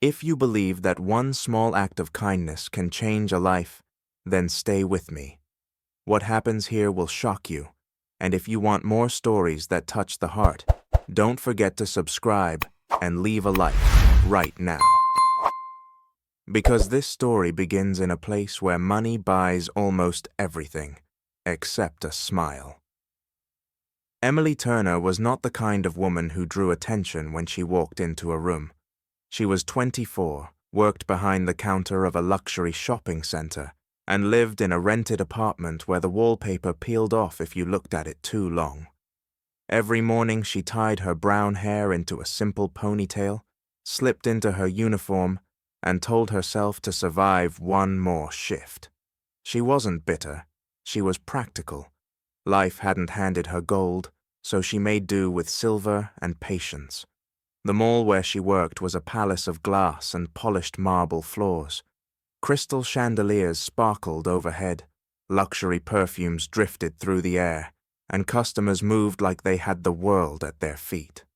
If you believe that one small act of kindness can change a life, then stay with me. What happens here will shock you, and if you want more stories that touch the heart, don't forget to subscribe and leave a like right now. Because this story begins in a place where money buys almost everything, except a smile. Emily Turner was not the kind of woman who drew attention when she walked into a room. She was 24, worked behind the counter of a luxury shopping center, and lived in a rented apartment where the wallpaper peeled off if you looked at it too long. Every morning she tied her brown hair into a simple ponytail, slipped into her uniform, and told herself to survive one more shift. She wasn't bitter. She was practical. Life hadn't handed her gold, so she made do with silver and patience. The mall where she worked was a palace of glass and polished marble floors. Crystal chandeliers sparkled overhead, luxury perfumes drifted through the air, and customers moved like they had the world at their feet.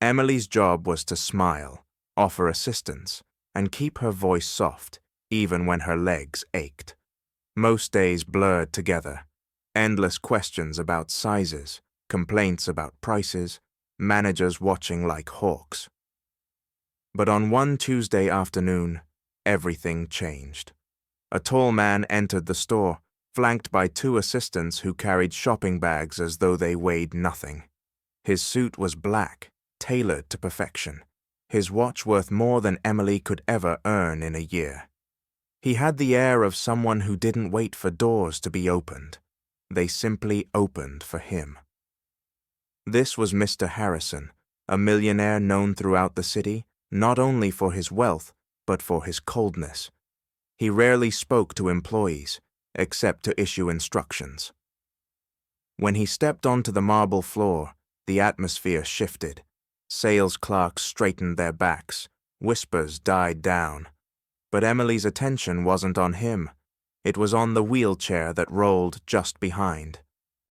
Emily's job was to smile, offer assistance, and keep her voice soft, even when her legs ached. Most days blurred together. Endless questions about sizes, complaints about prices, managers watching like hawks. But on one Tuesday afternoon, everything changed. A tall man entered the store, flanked by two assistants who carried shopping bags as though they weighed nothing. His suit was black, tailored to perfection, his watch worth more than Emily could ever earn in a year. He had the air of someone who didn't wait for doors to be opened. They simply opened for him. This was Mr. Harrison, a millionaire known throughout the city, not only for his wealth, but for his coldness. He rarely spoke to employees, except to issue instructions. When he stepped onto the marble floor, the atmosphere shifted. Sales clerks straightened their backs, whispers died down. But Emily's attention wasn't on him. It was on the wheelchair that rolled just behind.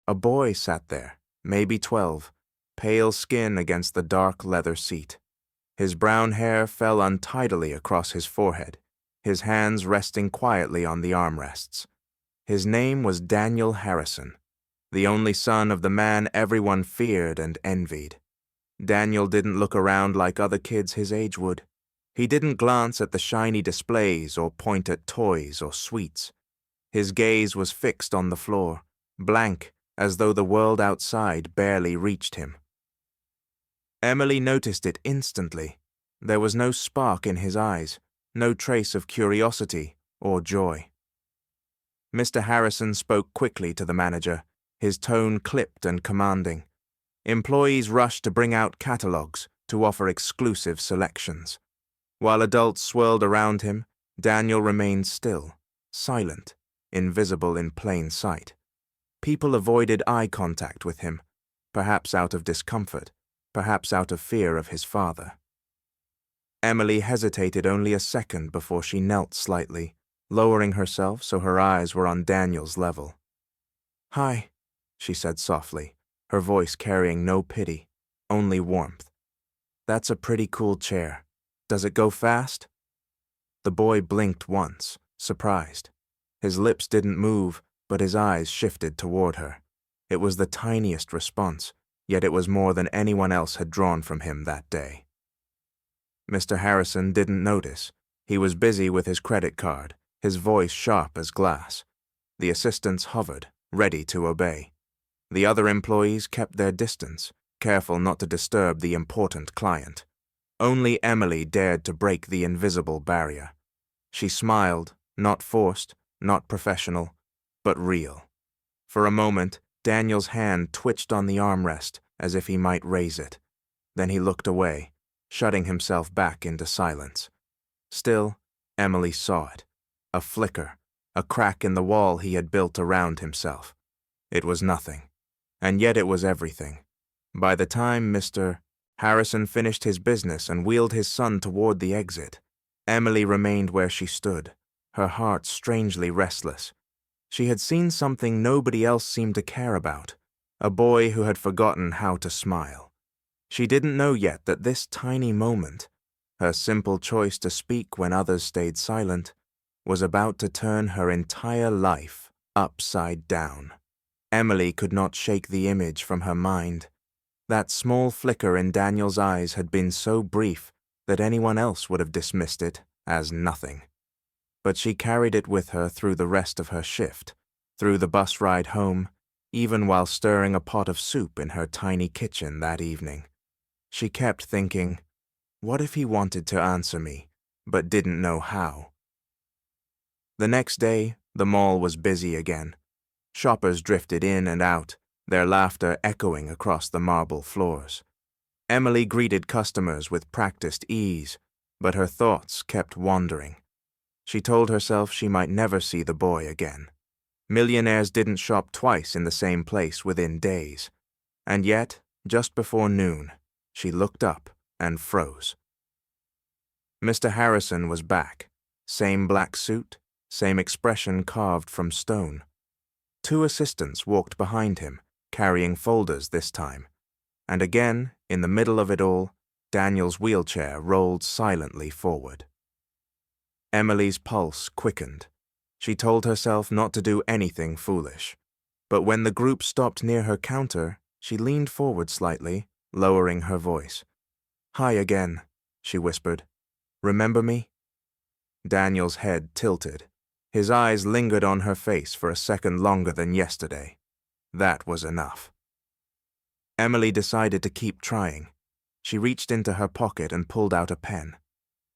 A boy sat there, maybe 12, pale skin against the dark leather seat. His brown hair fell untidily across his forehead, his hands resting quietly on the armrests. His name was Daniel Harrison, the only son of the man everyone feared and envied. Daniel didn't look around like other kids his age would. He didn't glance at the shiny displays or point at toys or sweets. His gaze was fixed on the floor, blank, as though the world outside barely reached him. Emily noticed it instantly. There was no spark in his eyes, no trace of curiosity or joy. Mr. Harrison spoke quickly to the manager, his tone clipped and commanding. Employees rushed to bring out catalogs to offer exclusive selections. While adults swirled around him, Daniel remained still, silent, invisible in plain sight. People avoided eye contact with him, perhaps out of discomfort, perhaps out of fear of his father. Emily hesitated only a second before she knelt slightly, lowering herself so her eyes were on Daniel's level. "Hi," she said softly, her voice carrying no pity, only warmth. "That's a pretty cool chair. Does it go fast?" The boy blinked once, surprised. His lips didn't move, but his eyes shifted toward her. It was the tiniest response, yet it was more than anyone else had drawn from him that day. Mr. Harrison didn't notice. He was busy with his credit card, his voice sharp as glass. The assistants hovered, ready to obey. The other employees kept their distance, careful not to disturb the important client. Only Emily dared to break the invisible barrier. She smiled, not forced, not professional, but real. For a moment, Daniel's hand twitched on the armrest as if he might raise it. Then he looked away, shutting himself back into silence. Still, Emily saw it. A flicker, a crack in the wall he had built around himself. It was nothing, and yet it was everything. By the time Mr. Harrison finished his business and wheeled his son toward the exit, Emily remained where she stood, her heart strangely restless. She had seen something nobody else seemed to care about, a boy who had forgotten how to smile. She didn't know yet that this tiny moment, Her simple choice to speak when others stayed silent was about to turn her entire life upside down. Emily could not shake the image from her mind. That small flicker in Daniel's eyes had been so brief that anyone else would have dismissed it as nothing. But she carried it with her through the rest of her shift, through the bus ride home, even while stirring a pot of soup in her tiny kitchen that evening. She kept thinking, what if he wanted to answer me, but didn't know how? The next day, the mall was busy again. Shoppers drifted in and out, their laughter echoing across the marble floors. Emily greeted customers with practiced ease, but her thoughts kept wandering. She told herself she might never see the boy again. Millionaires didn't shop twice in the same place within days. And yet, just before noon, she looked up and froze. Mr. Harrison was back. Same black suit, same expression carved from stone. 2 assistants walked behind him, carrying folders this time. And again, in the middle of it all, Daniel's wheelchair rolled silently forward. Emily's pulse quickened. She told herself not to do anything foolish. But when the group stopped near her counter, she leaned forward slightly, lowering her voice. "Hi again," she whispered. "Remember me?" Daniel's head tilted. His eyes lingered on her face for a second longer than yesterday. That was enough. Emily decided to keep trying. She reached into her pocket and pulled out a pen.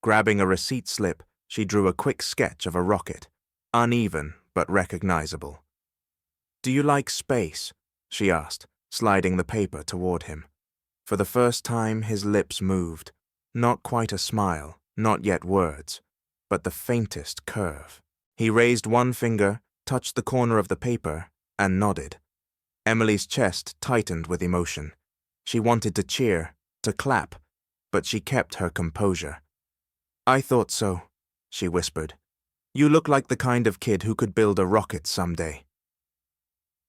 Grabbing a receipt slip, she drew a quick sketch of a rocket, uneven but recognizable. "Do you like space?" she asked, sliding the paper toward him. For the first time, his lips moved. Not quite a smile, not yet words, but the faintest curve. He raised one finger, touched the corner of the paper, and nodded. Emily's chest tightened with emotion. She wanted to cheer, to clap, but she kept her composure. "I thought so," she whispered. "You look like the kind of kid who could build a rocket someday."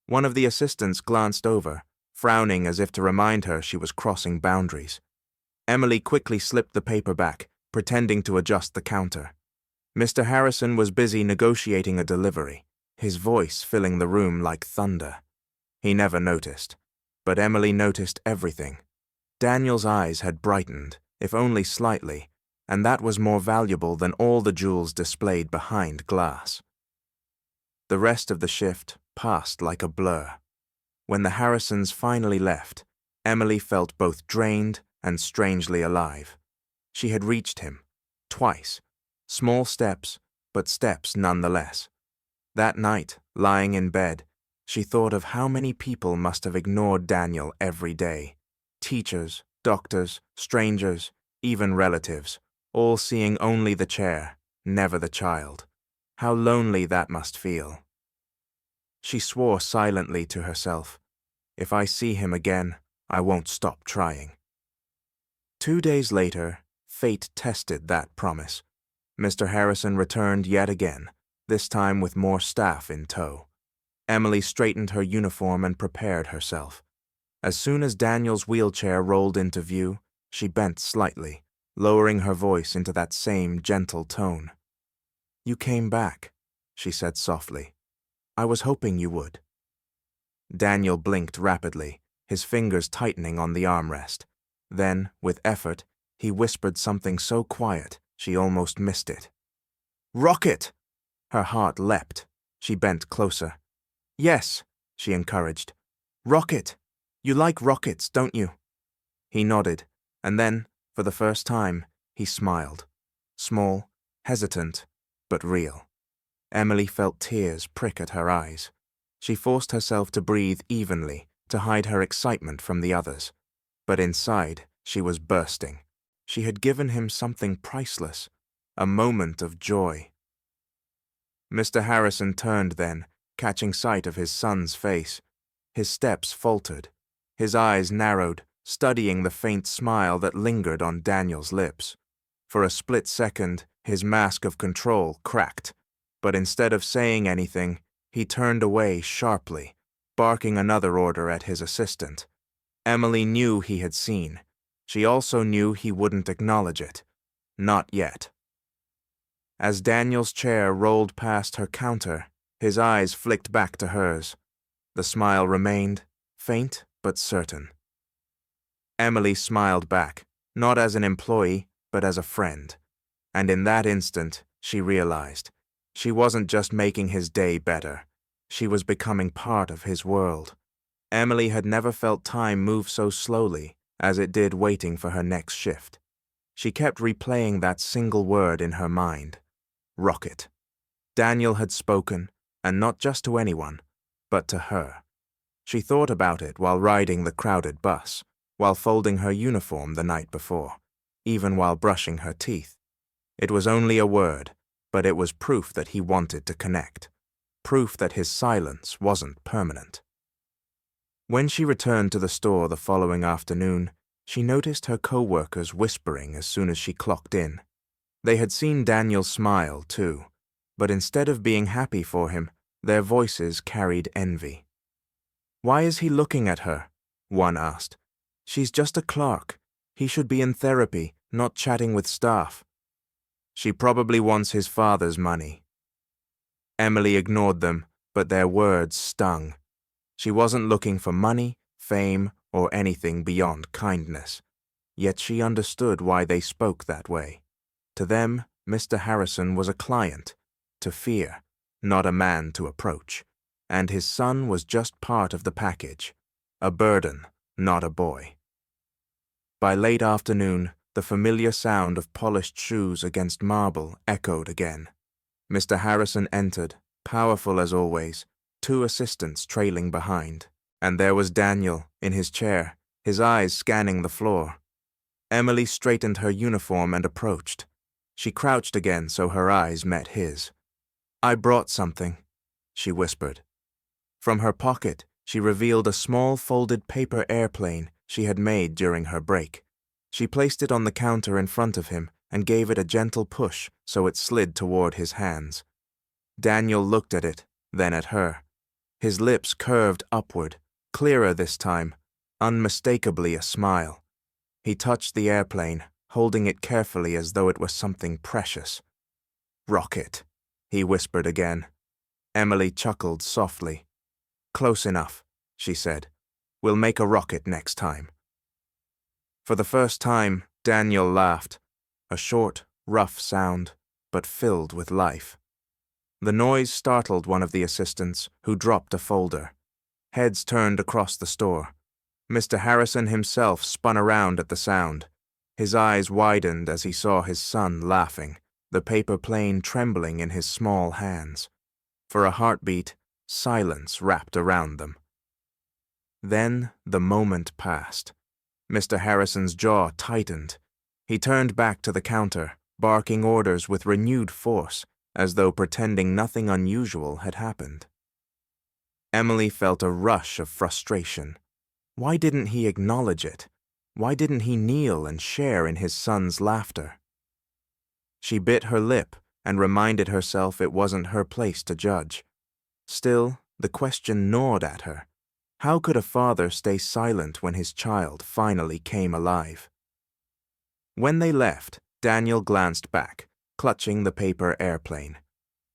One of the assistants glanced over, frowning as if to remind her she was crossing boundaries. Emily quickly slipped the paper back, pretending to adjust the counter. Mr. Harrison was busy negotiating a delivery, his voice filling the room like thunder. He never noticed, but Emily noticed everything. Daniel's eyes had brightened, if only slightly, and that was more valuable than all the jewels displayed behind glass. The rest of the shift passed like a blur. When the Harrisons finally left, Emily felt both drained and strangely alive. She had reached him, twice. Small steps, but steps nonetheless. That night, lying in bed, she thought of how many people must have ignored Daniel every day. Teachers, doctors, strangers, even relatives, all seeing only the chair, never the child. How lonely that must feel. She swore silently to herself, "If I see him again, I won't stop trying." 2 days later, fate tested that promise. Mr. Harrison returned yet again, this time with more staff in tow. Emily straightened her uniform and prepared herself. As soon as Daniel's wheelchair rolled into view, she bent slightly, lowering her voice into that same gentle tone. "You came back," she said softly. "I was hoping you would." Daniel blinked rapidly, his fingers tightening on the armrest. Then, with effort, he whispered something so quiet she almost missed it. "Rocket!" Her heart leapt. She bent closer. "Yes," she encouraged. "Rocket! You like rockets, don't you?" He nodded, and then, for the first time, he smiled. Small, hesitant, but real. Emily felt tears prick at her eyes. She forced herself to breathe evenly, to hide her excitement from the others. But inside, she was bursting. She had given him something priceless, a moment of joy. Mr. Harrison turned then, catching sight of his son's face. His steps faltered. His eyes narrowed, studying the faint smile that lingered on Daniel's lips. For a split second, his mask of control cracked. But instead of saying anything, he turned away sharply, barking another order at his assistant. Emily knew he had seen. She also knew he wouldn't acknowledge it. Not yet. As Daniel's chair rolled past her counter, his eyes flicked back to hers. The smile remained, faint but certain. Emily smiled back, not as an employee, but as a friend. And in that instant, she realized she wasn't just making his day better. She was becoming part of his world. Emily had never felt time move so slowly as it did waiting for her next shift. She kept replaying that single word in her mind. Rocket. Daniel had spoken, and not just to anyone, but to her. She thought about it while riding the crowded bus, while folding her uniform the night before, even while brushing her teeth. It was only a word, but it was proof that he wanted to connect. Proof that his silence wasn't permanent. When she returned to the store the following afternoon, she noticed her co-workers whispering as soon as she clocked in. They had seen Daniel smile, too, but instead of being happy for him, their voices carried envy. "Why is he looking at her?" one asked. "She's just a clerk. He should be in therapy, not chatting with staff." "She probably wants his father's money." Emily ignored them, but their words stung. She wasn't looking for money, fame, or anything beyond kindness. Yet she understood why they spoke that way. To them, Mr. Harrison was a client to fear, not a man to approach, and his son was just part of the package, a burden, not a boy. By late afternoon, the familiar sound of polished shoes against marble echoed again. Mr. Harrison entered, powerful as always, 2 assistants trailing behind, and there was Daniel in his chair, his eyes scanning the floor. Emily straightened her uniform and approached. She crouched again so her eyes met his. "I brought something," she whispered. From her pocket, she revealed a small folded paper airplane she had made during her break. She placed it on the counter in front of him and gave it a gentle push so it slid toward his hands. Daniel looked at it, then at her. His lips curved upward, clearer this time, unmistakably a smile. He touched the airplane, holding it carefully as though it was something precious. "Rocket," he whispered again. Emily chuckled softly. "Close enough," she said. "We'll make a rocket next time." For the first time, Daniel laughed, a short, rough sound, but filled with life. The noise startled one of the assistants, who dropped a folder. Heads turned across the store. Mr. Harrison himself spun around at the sound. His eyes widened as he saw his son laughing, the paper plane trembling in his small hands. For a heartbeat, silence wrapped around them. Then the moment passed. Mr. Harrison's jaw tightened. He turned back to the counter, barking orders with renewed force, as though pretending nothing unusual had happened. Emily felt a rush of frustration. Why didn't he acknowledge it? Why didn't he kneel and share in his son's laughter? She bit her lip and reminded herself it wasn't her place to judge. Still, the question gnawed at her. How could a father stay silent when his child finally came alive? When they left, Daniel glanced back, clutching the paper airplane.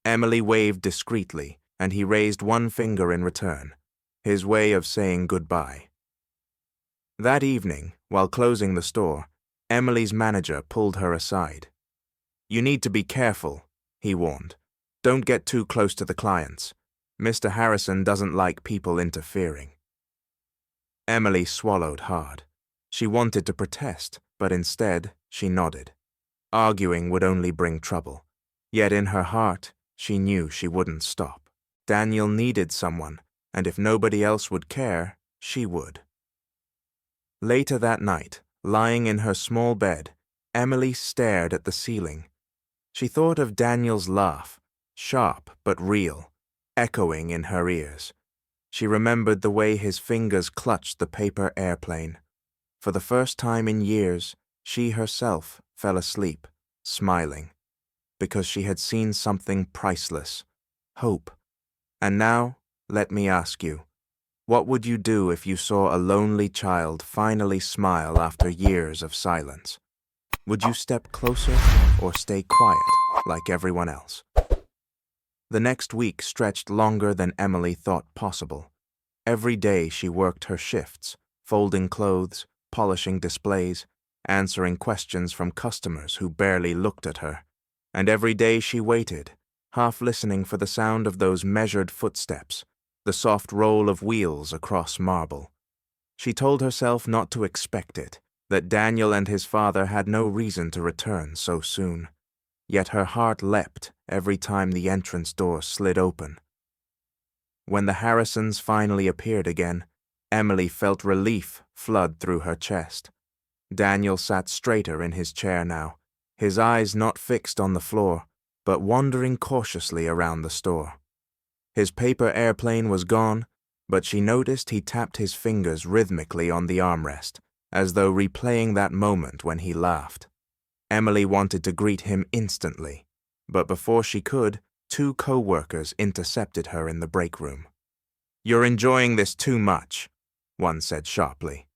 Emily waved discreetly, and he raised one finger in return, his way of saying goodbye. That evening, while closing the store, Emily's manager pulled her aside. "You need to be careful," he warned. "Don't get too close to the clients. Mr. Harrison doesn't like people interfering." Emily swallowed hard. She wanted to protest, but instead she nodded. Arguing would only bring trouble. Yet in her heart, she knew she wouldn't stop. Daniel needed someone, and if nobody else would care, she would. Later that night, lying in her small bed, Emily stared at the ceiling. She thought of Daniel's laugh, sharp but real, echoing in her ears. She remembered the way his fingers clutched the paper airplane. For the first time in years, she herself fell asleep, smiling, because she had seen something priceless, hope. And now, let me ask you, what would you do if you saw a lonely child finally smile after years of silence? Would you step closer or stay quiet like everyone else? The next week stretched longer than Emily thought possible. Every day she worked her shifts, folding clothes, polishing displays, answering questions from customers who barely looked at her. And every day she waited, half listening for the sound of those measured footsteps, the soft roll of wheels across marble. She told herself not to expect it, that Daniel and his father had no reason to return so soon. Yet her heart leapt every time the entrance door slid open. When the Harrisons finally appeared again, Emily felt relief flood through her chest. Daniel sat straighter in his chair now, his eyes not fixed on the floor, but wandering cautiously around the store. His paper airplane was gone, but she noticed he tapped his fingers rhythmically on the armrest, as though replaying that moment when he laughed. Emily wanted to greet him instantly, but before she could, 2 co-workers intercepted her in the break room. "You're enjoying this too much," one said sharply.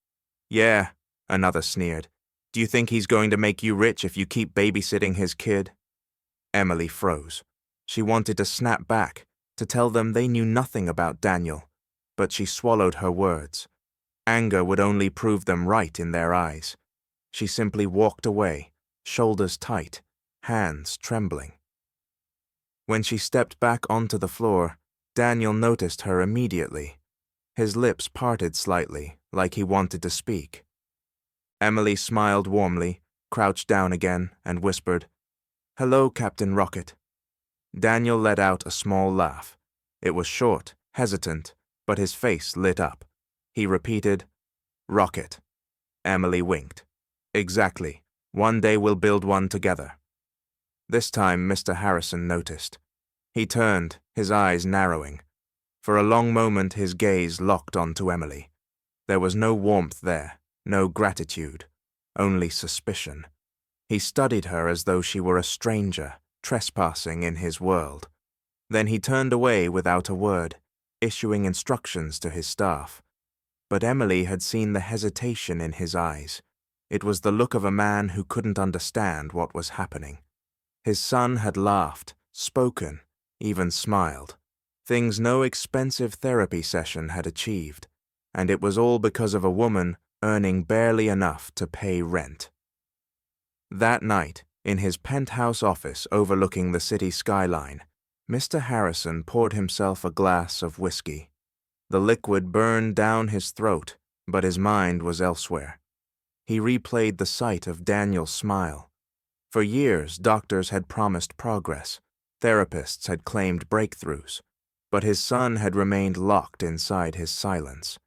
"Yeah," another sneered. "Do you think he's going to make you rich if you keep babysitting his kid?" Emily froze. She wanted to snap back, to tell them they knew nothing about Daniel, but she swallowed her words. Anger would only prove them right in their eyes. She simply walked away, shoulders tight, hands trembling. When she stepped back onto the floor, Daniel noticed her immediately. His lips parted slightly, like he wanted to speak. Emily smiled warmly, crouched down again, and whispered, "Hello, Captain Rocket." Daniel let out a small laugh. It was short, hesitant, but his face lit up. He repeated, "Rocket." Emily winked. "Exactly. One day we'll build one together." This time Mr. Harrison noticed. He turned, his eyes narrowing. For a long moment his gaze locked onto Emily. There was no warmth there, no gratitude, only suspicion. He studied her as though she were a stranger, trespassing in his world. Then he turned away without a word, issuing instructions to his staff. But Emily had seen the hesitation in his eyes. It was the look of a man who couldn't understand what was happening. His son had laughed, spoken, even smiled. Things no expensive therapy session had achieved, and it was all because of a woman earning barely enough to pay rent. That night, in his penthouse office overlooking the city skyline, Mr. Harrison poured himself a glass of whiskey. The liquid burned down his throat, but his mind was elsewhere. He replayed the sight of Daniel's smile. For years, doctors had promised progress. Therapists had claimed breakthroughs. But his son had remained locked inside his silence.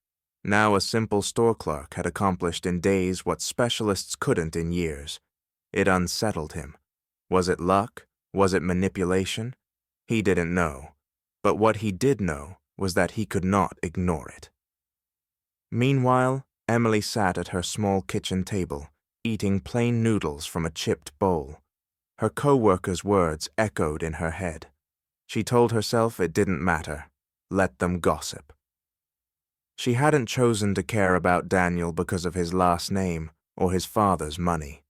Now a simple store clerk had accomplished in days what specialists couldn't in years. It unsettled him. Was it luck? Was it manipulation? He didn't know. But what he did know was that he could not ignore it. Meanwhile, Emily sat at her small kitchen table, eating plain noodles from a chipped bowl. Her co-workers' words echoed in her head. She told herself it didn't matter. Let them gossip. She hadn't chosen to care about Daniel because of his last name or his father's money.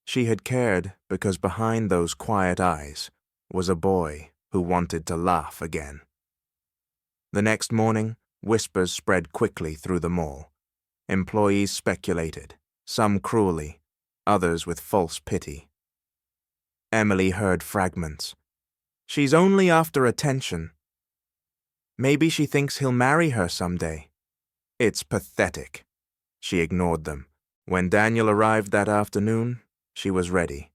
She had cared because behind those quiet eyes was a boy who wanted to laugh again. The next morning, whispers spread quickly through the mall. Employees speculated, some cruelly, others with false pity. Emily heard fragments. "She's only after attention. Maybe she thinks he'll marry her someday." "It's pathetic." She ignored them. When Daniel arrived that afternoon, she was ready.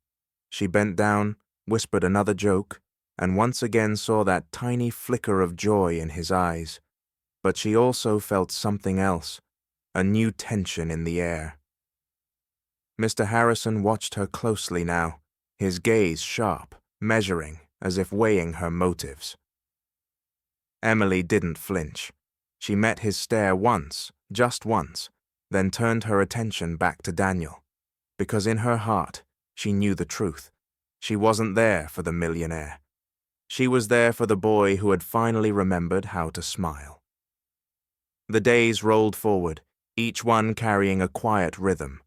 She bent down, whispered another joke, and once again saw that tiny flicker of joy in his eyes. But she also felt something else, a new tension in the air. Mr. Harrison watched her closely now, his gaze sharp, measuring, as if weighing her motives. Emily didn't flinch. She met his stare once, just once, then turned her attention back to Daniel. Because in her heart, she knew the truth. She wasn't there for the millionaire. She was there for the boy who had finally remembered how to smile. The days rolled forward, each one carrying a quiet rhythm.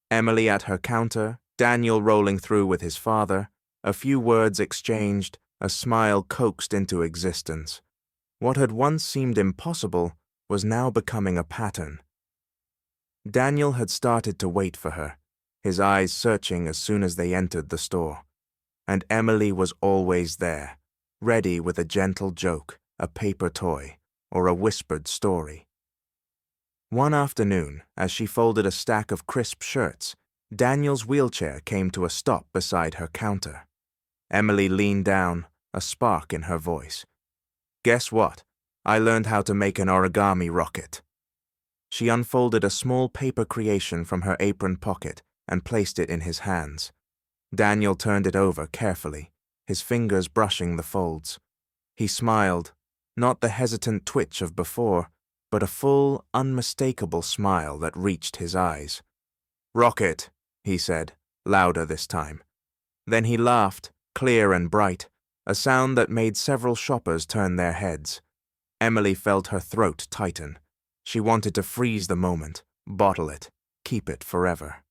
Emily at her counter, Daniel rolling through with his father, a few words exchanged, a smile coaxed into existence. What had once seemed impossible was now becoming a pattern. Daniel had started to wait for her, his eyes searching as soon as they entered the store. And Emily was always there, ready with a gentle joke, a paper toy, or a whispered story. One afternoon, as she folded a stack of crisp shirts, Daniel's wheelchair came to a stop beside her counter. Emily leaned down, a spark in her voice. "Guess what? I learned how to make an origami rocket." She unfolded a small paper creation from her apron pocket and placed it in his hands. Daniel turned it over carefully, his fingers brushing the folds. He smiled, not the hesitant twitch of before, but a full, unmistakable smile that reached his eyes. "Rocket," he said, louder this time. Then he laughed, clear and bright, a sound that made several shoppers turn their heads. Emily felt her throat tighten. She wanted to freeze the moment, bottle it, keep it forever.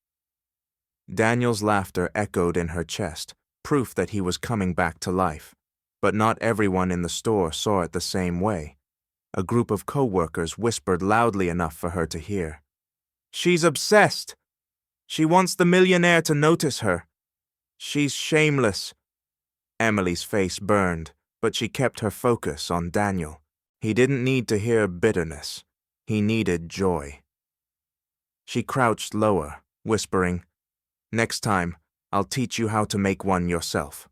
Daniel's laughter echoed in her chest, proof that he was coming back to life. But not everyone in the store saw it the same way. A group of co-workers whispered loudly enough for her to hear. "She's obsessed! She wants the millionaire to notice her. She's shameless." Emily's face burned, but she kept her focus on Daniel. He didn't need to hear bitterness. He needed joy. She crouched lower, whispering, "Next time, I'll teach you how to make one yourself."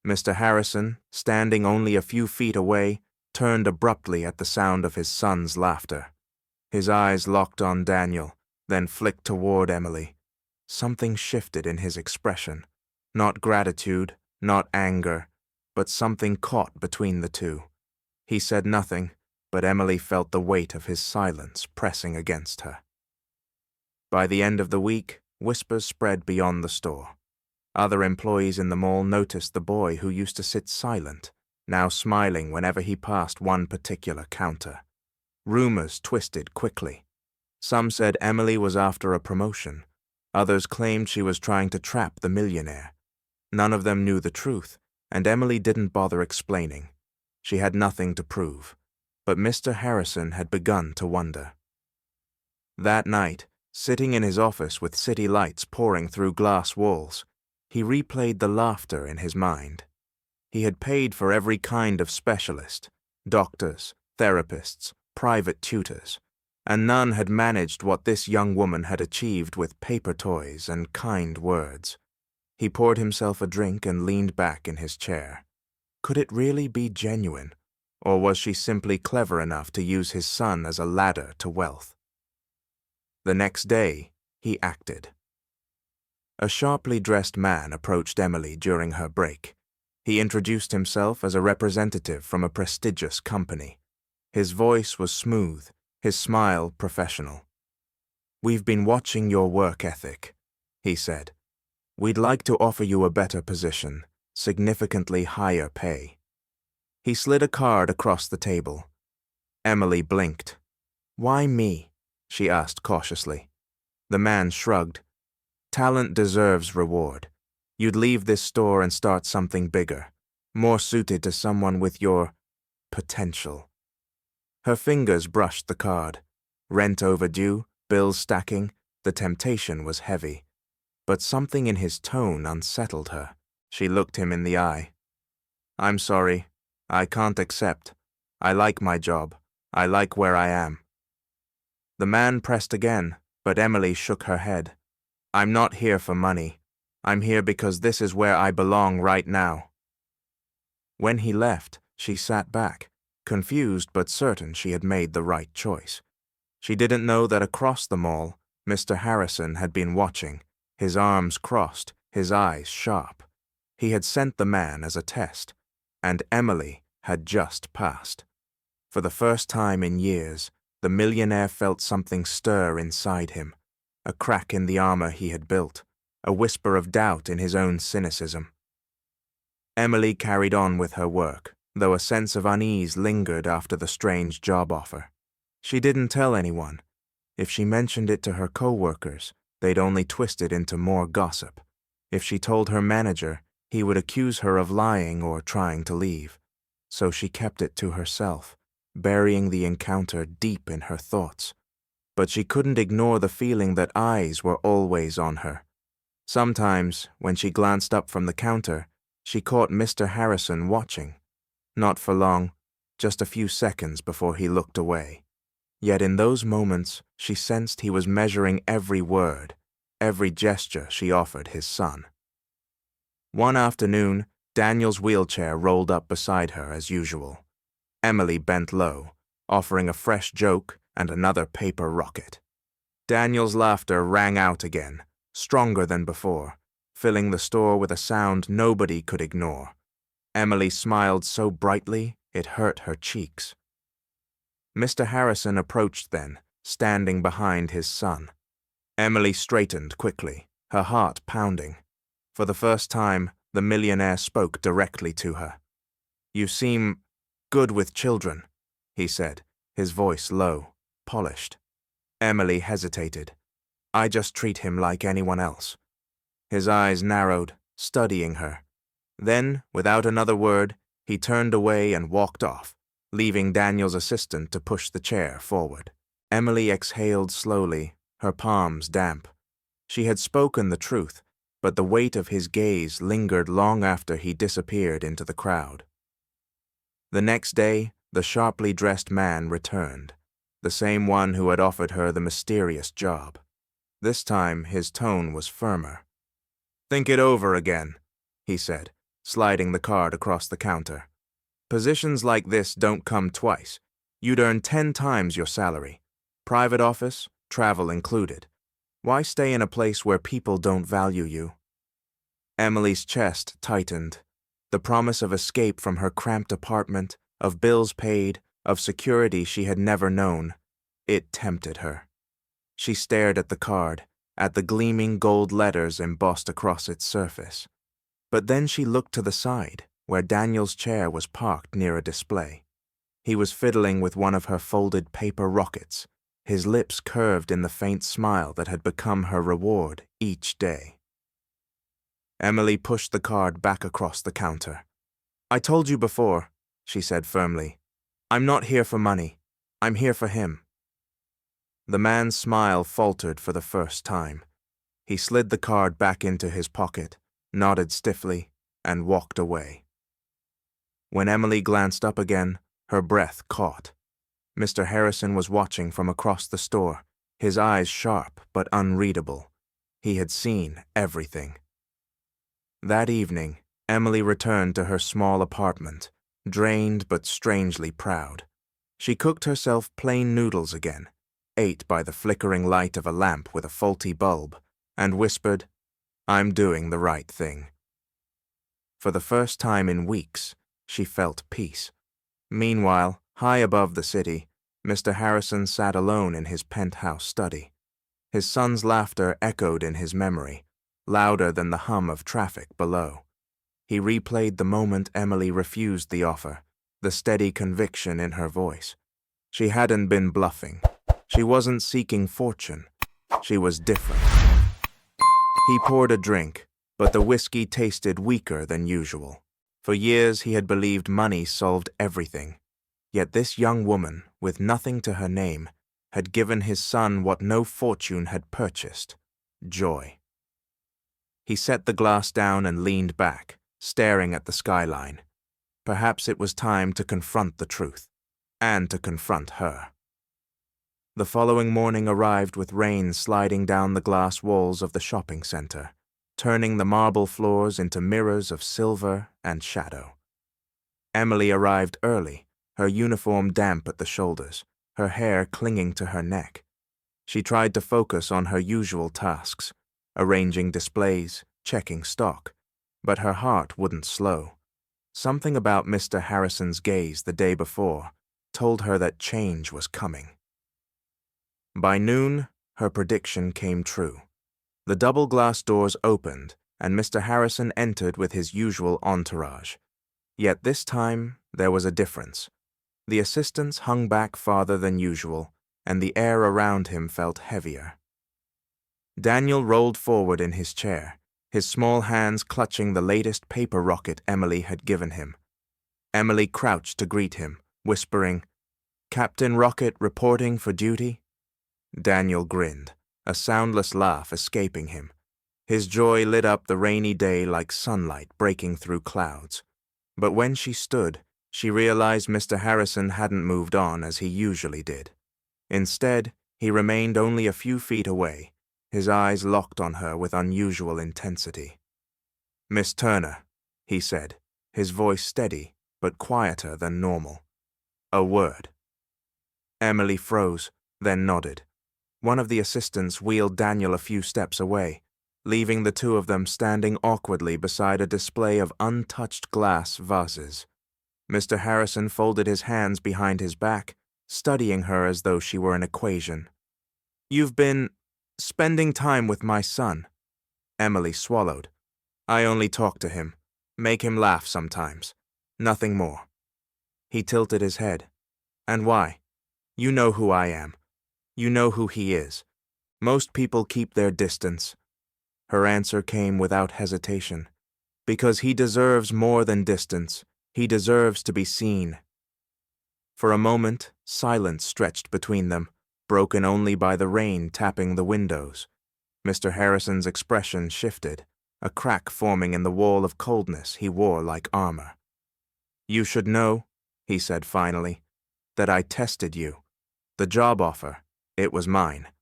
Mr. Harrison, standing only a few feet away, turned abruptly at the sound of his son's laughter. His eyes locked on Daniel, then flicked toward Emily. Something shifted in his expression. Not gratitude, not anger, but something caught between the two. He said nothing, but Emily felt the weight of his silence pressing against her. By the end of the week, whispers spread beyond the store. Other employees in the mall noticed the boy who used to sit silent, now smiling whenever he passed one particular counter. Rumors twisted quickly. Some said Emily was after a promotion. Others claimed she was trying to trap the millionaire. None of them knew the truth, and Emily didn't bother explaining. She had nothing to prove. But Mr. Harrison had begun to wonder. That night, sitting in his office with city lights pouring through glass walls, he replayed the laughter in his mind. He had paid for every kind of specialist, doctors, therapists, private tutors, and none had managed what this young woman had achieved with paper toys and kind words. He poured himself a drink and leaned back in his chair. Could it really be genuine, or was she simply clever enough to use his son as a ladder to wealth? The next day, he acted. A sharply dressed man approached Emily during her break. He introduced himself as a representative from a prestigious company. His voice was smooth, his smile professional. "We've been watching your work ethic," he said. "We'd like to offer you a better position, significantly higher pay." He slid a card across the table. Emily blinked. "Why me?" she asked cautiously. The man shrugged. "Talent deserves reward. You'd leave this store and start something bigger, more suited to someone with your potential." Her fingers brushed the card. Rent overdue, bills stacking, the temptation was heavy. But something in his tone unsettled her. She looked him in the eye. "I'm sorry. I can't accept. I like my job. I like where I am." The man pressed again, but Emily shook her head. "I'm not here for money. I'm here because this is where I belong right now." When he left, she sat back, confused but certain she had made the right choice. She didn't know that across the mall, Mr. Harrison had been watching, his arms crossed, his eyes sharp. He had sent the man as a test, and Emily had just passed. For the first time in years, the millionaire felt something stir inside him, a crack in the armor he had built, a whisper of doubt in his own cynicism. Emily carried on with her work, though a sense of unease lingered after the strange job offer. She didn't tell anyone. If she mentioned it to her co-workers, they'd only twist it into more gossip. If she told her manager, he would accuse her of lying or trying to leave. So she kept it to herself, burying the encounter deep in her thoughts. But she couldn't ignore the feeling that eyes were always on her. Sometimes, when she glanced up from the counter, she caught Mr. Harrison watching. Not for long, just a few seconds before he looked away. Yet in those moments, she sensed he was measuring every word, every gesture she offered his son. One afternoon, Daniel's wheelchair rolled up beside her as usual. Emily bent low, offering a fresh joke and another paper rocket. Daniel's laughter rang out again, stronger than before, filling the store with a sound nobody could ignore. Emily smiled so brightly it hurt her cheeks. Mr. Harrison approached then, standing behind his son. Emily straightened quickly, her heart pounding. For the first time, the millionaire spoke directly to her. "You seem good with children," he said, his voice low, polished. Emily hesitated. "I just treat him like anyone else." His eyes narrowed, studying her. Then, without another word, he turned away and walked off, leaving Daniel's assistant to push the chair forward. Emily exhaled slowly, her palms damp. She had spoken the truth, but the weight of his gaze lingered long after he disappeared into the crowd. The next day, the sharply dressed man returned, the same one who had offered her the mysterious job. This time, his tone was firmer. "Think it over again," he said, sliding the card across the counter. "Positions like this don't come twice. You'd earn 10 times your salary. Private office, travel included. Why stay in a place where people don't value you?" Emily's chest tightened. The promise of escape from her cramped apartment, of bills paid, of security she had never known. It tempted her. She stared at the card, at the gleaming gold letters embossed across its surface. But then she looked to the side, where Daniel's chair was parked near a display. He was fiddling with one of her folded paper rockets, his lips curved in the faint smile that had become her reward each day. Emily pushed the card back across the counter. "I told you before," she said firmly. "I'm not here for money. I'm here for him." The man's smile faltered for the first time. He slid the card back into his pocket, nodded stiffly, and walked away. When Emily glanced up again, her breath caught. Mr. Harrison was watching from across the store, his eyes sharp but unreadable. He had seen everything. That evening, Emily returned to her small apartment, drained but strangely proud. She cooked herself plain noodles again, ate by the flickering light of a lamp with a faulty bulb, and whispered, "I'm doing the right thing." For the first time in weeks, she felt peace. Meanwhile, high above the city, Mr. Harrison sat alone in his penthouse study. His son's laughter echoed in his memory, louder than the hum of traffic below. He replayed the moment Emily refused the offer, the steady conviction in her voice. She hadn't been bluffing. She wasn't seeking fortune. She was different. He poured a drink, but the whiskey tasted weaker than usual. For years he had believed money solved everything. Yet this young woman, with nothing to her name, had given his son what no fortune had purchased: joy. He set the glass down and leaned back, staring at the skyline. Perhaps it was time to confront the truth, and to confront her. The following morning arrived with rain sliding down the glass walls of the shopping center, turning the marble floors into mirrors of silver and shadow. Emily arrived early, her uniform damp at the shoulders, her hair clinging to her neck. She tried to focus on her usual tasks, arranging displays, checking stock, but her heart wouldn't slow. Something about Mr. Harrison's gaze the day before told her that change was coming. By noon, her prediction came true. The double glass doors opened, and Mr. Harrison entered with his usual entourage. Yet this time, there was a difference. The assistants hung back farther than usual, and the air around him felt heavier. Daniel rolled forward in his chair, his small hands clutching the latest paper rocket Emily had given him. Emily crouched to greet him, whispering, "Captain Rocket reporting for duty?" Daniel grinned, a soundless laugh escaping him. His joy lit up the rainy day like sunlight breaking through clouds. But when she stood, she realized Mr. Harrison hadn't moved on as he usually did. Instead, he remained only a few feet away, his eyes locked on her with unusual intensity. "Miss Turner," he said, his voice steady but quieter than normal. "A word." Emily froze, then nodded. One of the assistants wheeled Daniel a few steps away, leaving the two of them standing awkwardly beside a display of untouched glass vases. Mr. Harrison folded his hands behind his back, studying her as though she were an equation. "You've been spending time with my son." Emily swallowed. "I only talk to him, make him laugh sometimes. Nothing more." He tilted his head. "And why? You know who I am. You know who he is. Most people keep their distance." Her answer came without hesitation. "Because he deserves more than distance. He deserves to be seen." For a moment, silence stretched between them, broken only by the rain tapping the windows. Mr. Harrison's expression shifted, a crack forming in the wall of coldness he wore like armor. "You should know," he said finally, "that I tested you. The job offer, it was mine.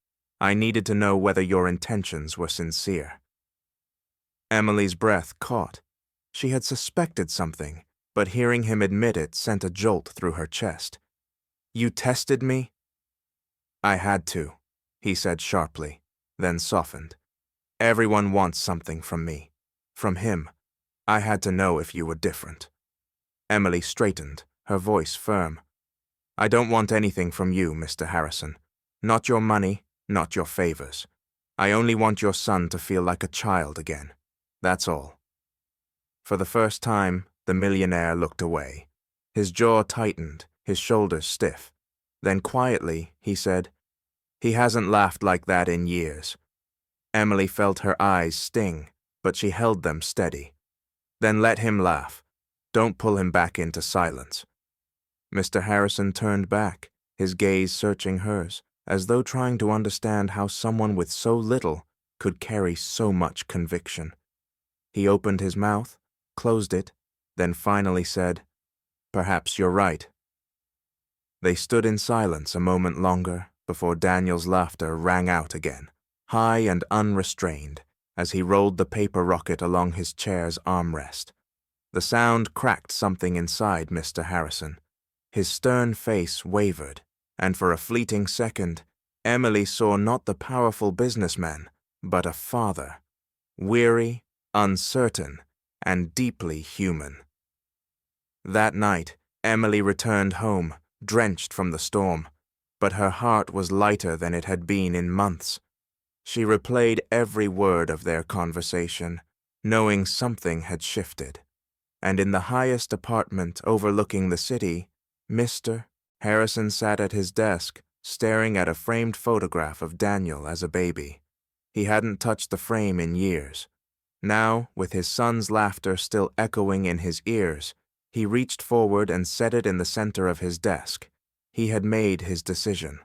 I needed to know whether your intentions were sincere." Emily's breath caught. She had suspected something, but hearing him admit it sent a jolt through her chest. "You tested me?" "I had to," he said sharply, then softened. "Everyone wants something from me. From him. I had to know if you were different." Emily straightened, her voice firm. "I don't want anything from you, Mr. Harrison. Not your money, not your favors. I only want your son to feel like a child again. That's all." For the first time, the millionaire looked away. His jaw tightened, his shoulders stiff. Then quietly, he said, "He hasn't laughed like that in years." Emily felt her eyes sting, but she held them steady. "Then let him laugh. Don't pull him back into silence." Mr. Harrison turned back, his gaze searching hers, as though trying to understand how someone with so little could carry so much conviction. He opened his mouth, closed it, then finally said, "Perhaps you're right." They stood in silence a moment longer before Daniel's laughter rang out again, high and unrestrained, as he rolled the paper rocket along his chair's armrest. The sound cracked something inside Mr. Harrison. His stern face wavered, and for a fleeting second, Emily saw not the powerful businessman, but a father, weary, uncertain, and deeply human. That night, Emily returned home, drenched from the storm, but her heart was lighter than it had been in months. She replayed every word of their conversation, knowing something had shifted. And in the highest apartment overlooking the city, Mr. Harrison sat at his desk, staring at a framed photograph of Daniel as a baby. He hadn't touched the frame in years. Now, with his son's laughter still echoing in his ears, he reached forward and set it in the center of his desk. He had made his decision.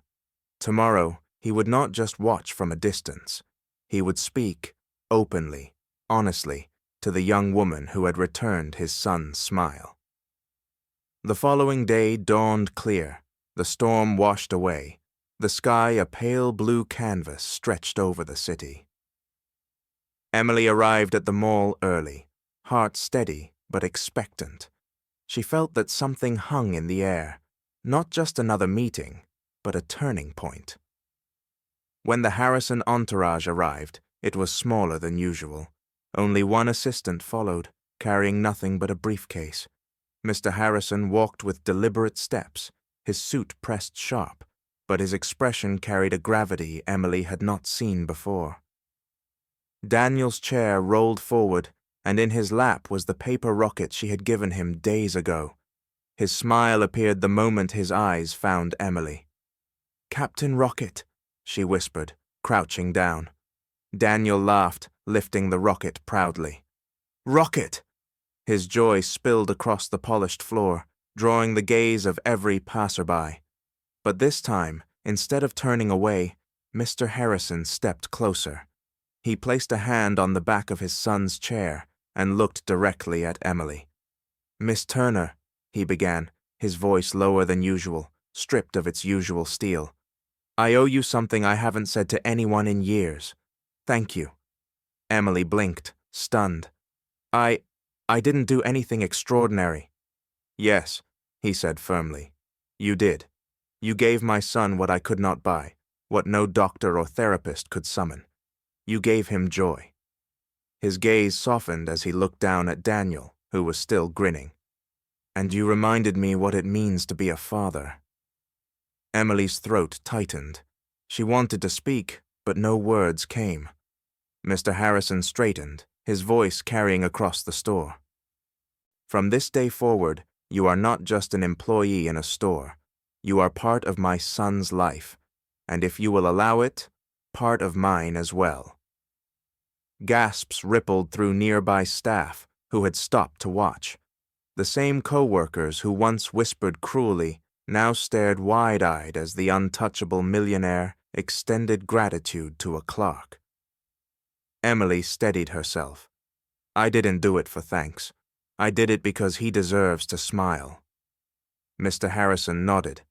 Tomorrow, he would not just watch from a distance. He would speak, openly, honestly, to the young woman who had returned his son's smile. The following day dawned clear, the storm washed away, the sky a pale blue canvas stretched over the city. Emily arrived at the mall early, heart steady but expectant. She felt that something hung in the air, not just another meeting, but a turning point. When the Harrison entourage arrived, it was smaller than usual. Only one assistant followed, carrying nothing but a briefcase. Mr. Harrison walked with deliberate steps, his suit pressed sharp, but his expression carried a gravity Emily had not seen before. Daniel's chair rolled forward, and in his lap was the paper rocket she had given him days ago. His smile appeared the moment his eyes found Emily. "Captain Rocket," she whispered, crouching down. Daniel laughed, lifting the rocket proudly. Rocket! His joy spilled across the polished floor, drawing the gaze of every passerby. But this time, instead of turning away, Mr. Harrison stepped closer. He placed a hand on the back of his son's chair and looked directly at Emily. Miss Turner, he began, his voice lower than usual, stripped of its usual steel. I owe you something I haven't said to anyone in years. Thank you. Emily blinked, stunned. I didn't do anything extraordinary. Yes, he said firmly. You did. You gave my son what I could not buy, what no doctor or therapist could summon. You gave him joy. His gaze softened as he looked down at Daniel, who was still grinning. And you reminded me what it means to be a father. Emily's throat tightened. She wanted to speak, but no words came. Mr. Harrison straightened, his voice carrying across the store. From this day forward, you are not just an employee in a store. You are part of my son's life, and if you will allow it, part of mine as well. Gasps rippled through nearby staff who had stopped to watch. The same co-workers who once whispered cruelly now stared wide-eyed as the untouchable millionaire extended gratitude to a clerk. Emily steadied herself. I didn't do it for thanks. I did it because he deserves to smile. Mr. Harrison nodded.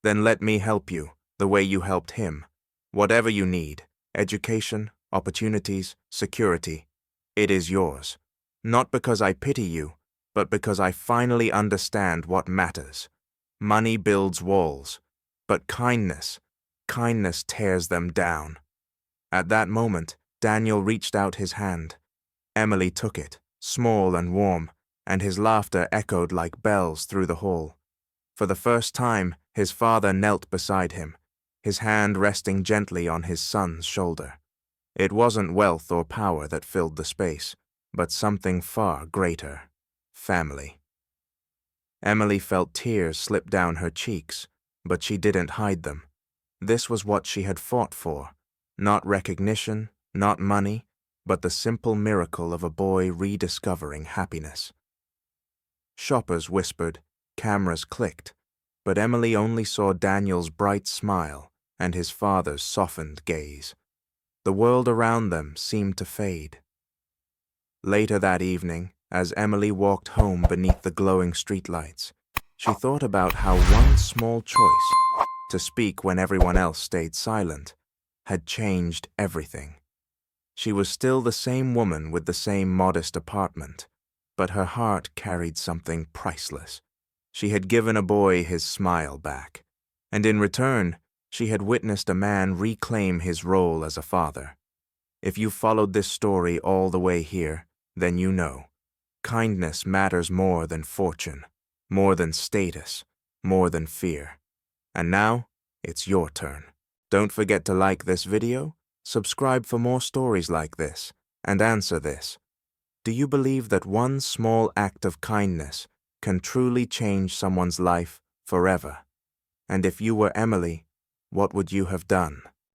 Then let me help you, the way you helped him. Whatever you need, education, opportunities, security, it is yours. Not because I pity you, but because I finally understand what matters. Money builds walls, but kindness tears them down. At that moment, Daniel reached out his hand. Emily took it, small and warm, and his laughter echoed like bells through the hall. For the first time, his father knelt beside him, his hand resting gently on his son's shoulder. It wasn't wealth or power that filled the space, but something far greater: family. Emily felt tears slip down her cheeks, but she didn't hide them. This was what she had fought for: not recognition, not money, but the simple miracle of a boy rediscovering happiness. Shoppers whispered, cameras clicked, but Emily only saw Daniel's bright smile and his father's softened gaze. The world around them seemed to fade. Later that evening, as Emily walked home beneath the glowing streetlights, she thought about how one small choice, to speak when everyone else stayed silent, had changed everything. She was still the same woman with the same modest apartment, but her heart carried something priceless. She had given a boy his smile back, and in return, she had witnessed a man reclaim his role as a father. If you followed this story all the way here, then you know. Kindness matters more than fortune, more than status, more than fear. And now, it's your turn. Don't forget to like this video, subscribe for more stories like this, and answer this. Do you believe that one small act of kindness can truly change someone's life forever? And if you were Emily, what would you have done?